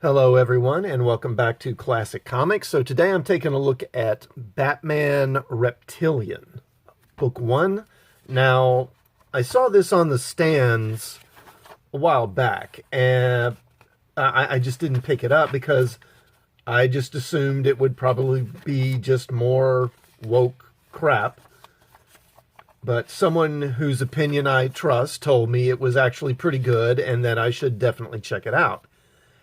Hello, everyone, and welcome back to Classic Comics. So today I'm taking a look at Batman Reptilian, Book 1. Now, I saw this on the stands a while back, and I just didn't pick it up because I just assumed it would probably be just more woke crap. But someone whose opinion I trust told me it was actually pretty good and that I should definitely check it out.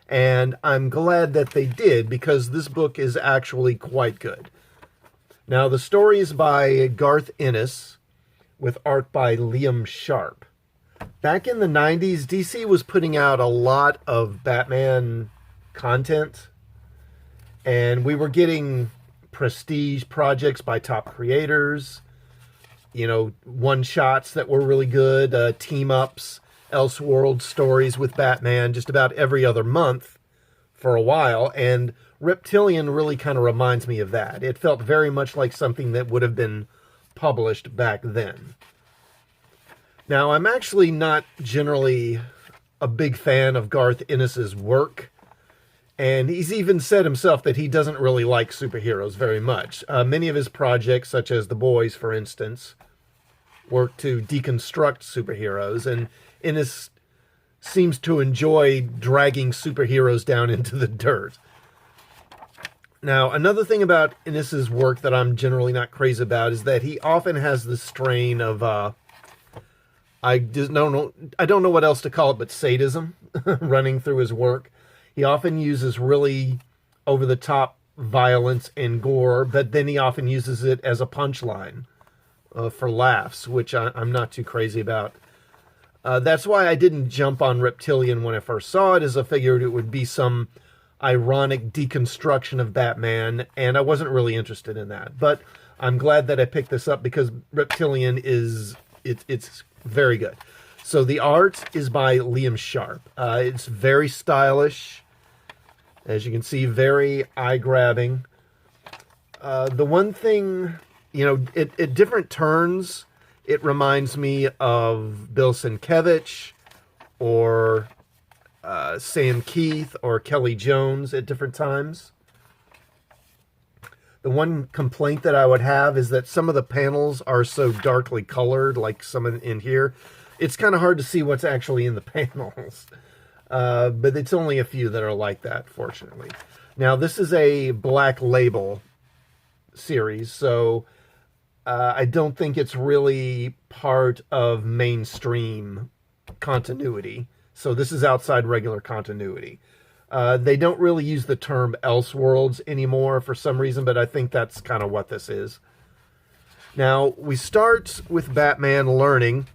And I'm glad that they did, because this book is actually quite good. Now, the story is by Garth Ennis, with art by Liam Sharp. Back in the 90s, DC was putting out a lot of Batman content, and we were getting prestige projects by top creators, one-shots that were really good, team-ups, Elseworld stories with Batman just about every other month for a while, and Reptilian really kind of reminds me of that. It felt very much like something that would have been published back then. Now, I'm actually not generally a big fan of Garth Ennis's work, and he's even said himself that he doesn't really like superheroes very much. Many of his projects, such as The Boys, for instance, work to deconstruct superheroes, and Ennis seems to enjoy dragging superheroes down into the dirt. Now, another thing about Ennis's work that I'm generally not crazy about is that he often has the strain of, I don't know what else to call it, but sadism running through his work. He often uses really over-the-top violence and gore, but then he often uses it as a punchline for laughs, which I'm not too crazy about. That's why I didn't jump on Reptilian when I first saw it, as I figured it would be some ironic deconstruction of Batman, and I wasn't really interested in that. But I'm glad that I picked this up, because Reptilian it's very good. So the art is by Liam Sharp. It's very stylish, as you can see, very eye-grabbing. The one thing, at different turns, it reminds me of Bill Sienkiewicz or Sam Keith or Kelly Jones at different times. The one complaint that I would have is that some of the panels are so darkly colored, like some in here. It's kind of hard to see what's actually in the panels. But it's only a few that are like that, fortunately. Now, this is a Black Label series, so I don't think it's really part of mainstream continuity. So this is outside regular continuity. They don't really use the term Elseworlds anymore for some reason, but I think that's kind of what this is. Now, we start with Batman learning.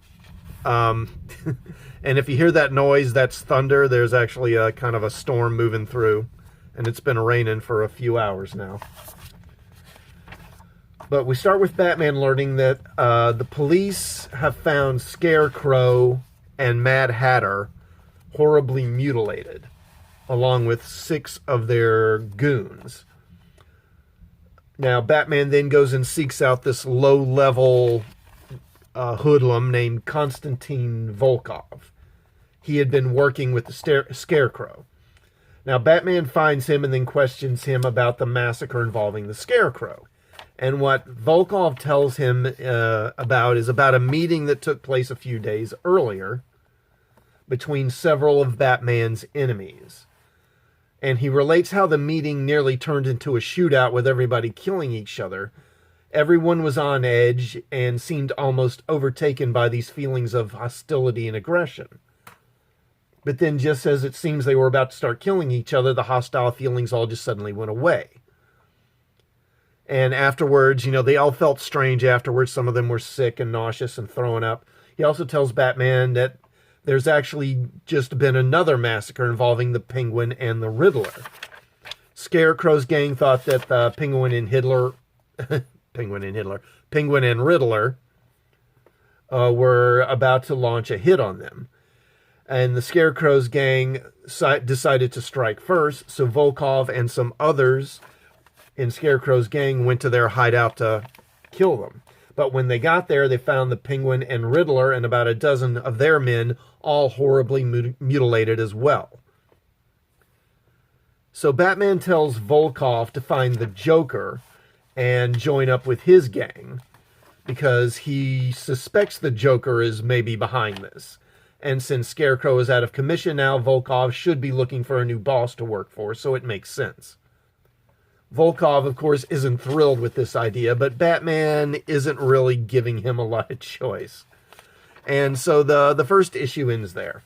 And if you hear that noise, that's thunder. There's actually a kind of a storm moving through, and it's been raining for a few hours now. But we start with Batman learning that the police have found Scarecrow and Mad Hatter horribly mutilated, along with 6 of their goons. Now, Batman then goes and seeks out this low-level hoodlum named Konstantin Volkov. He had been working with the Scarecrow. Now, Batman finds him and then questions him about the massacre involving the Scarecrow. And what Volkov tells him about is about a meeting that took place a few days earlier between several of Batman's enemies. And he relates how the meeting nearly turned into a shootout with everybody killing each other. Everyone was on edge and seemed almost overtaken by these feelings of hostility and aggression. But then, just as it seems they were about to start killing each other, the hostile feelings all just suddenly went away. And afterwards, they all felt strange afterwards. Some of them were sick and nauseous and throwing up. He also tells Batman that there's actually just been another massacre involving the Penguin and the Riddler. Scarecrow's gang thought that the Penguin and Riddler were about to launch a hit on them. And the Scarecrow's gang decided to strike first, so Volkov and some others in Scarecrow's gang went to their hideout to kill them. But when they got there, they found the Penguin and Riddler and about a dozen of their men all horribly mutilated as well. So Batman tells Volkov to find the Joker and join up with his gang because he suspects the Joker is maybe behind this. And since Scarecrow is out of commission now, Volkov should be looking for a new boss to work for, so it makes sense. Volkov, of course, isn't thrilled with this idea, but Batman isn't really giving him a lot of choice. And so the first issue ends there.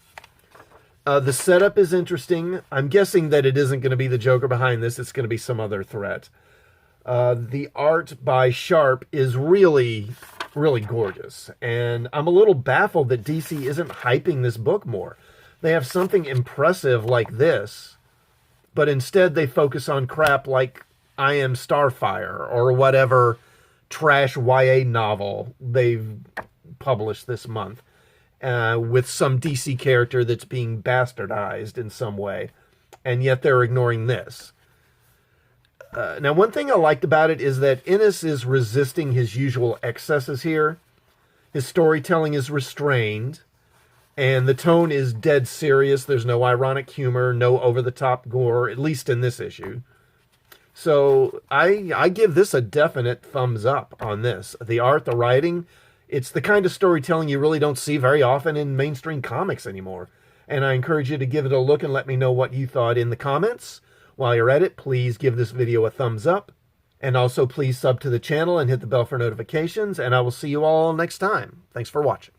The setup is interesting. I'm guessing that it isn't going to be the Joker behind this. It's going to be some other threat. The art by Sharp is really, really gorgeous. And I'm a little baffled that DC isn't hyping this book more. They have something impressive like this, but instead they focus on crap like I Am Starfire or whatever trash YA novel they've published this month. With some DC character that's being bastardized in some way. And yet they're ignoring this. Now, one thing I liked about it is that Ennis is resisting his usual excesses here. His storytelling is restrained. And the tone is dead serious. There's no ironic humor, no over-the-top gore, at least in this issue. So I give this a definite thumbs up on this. The art, the writing... It's the kind of storytelling you really don't see very often in mainstream comics anymore. And I encourage you to give it a look and let me know what you thought in the comments. While you're at it, please give this video a thumbs up. And also please sub to the channel and hit the bell for notifications. And I will see you all next time. Thanks for watching.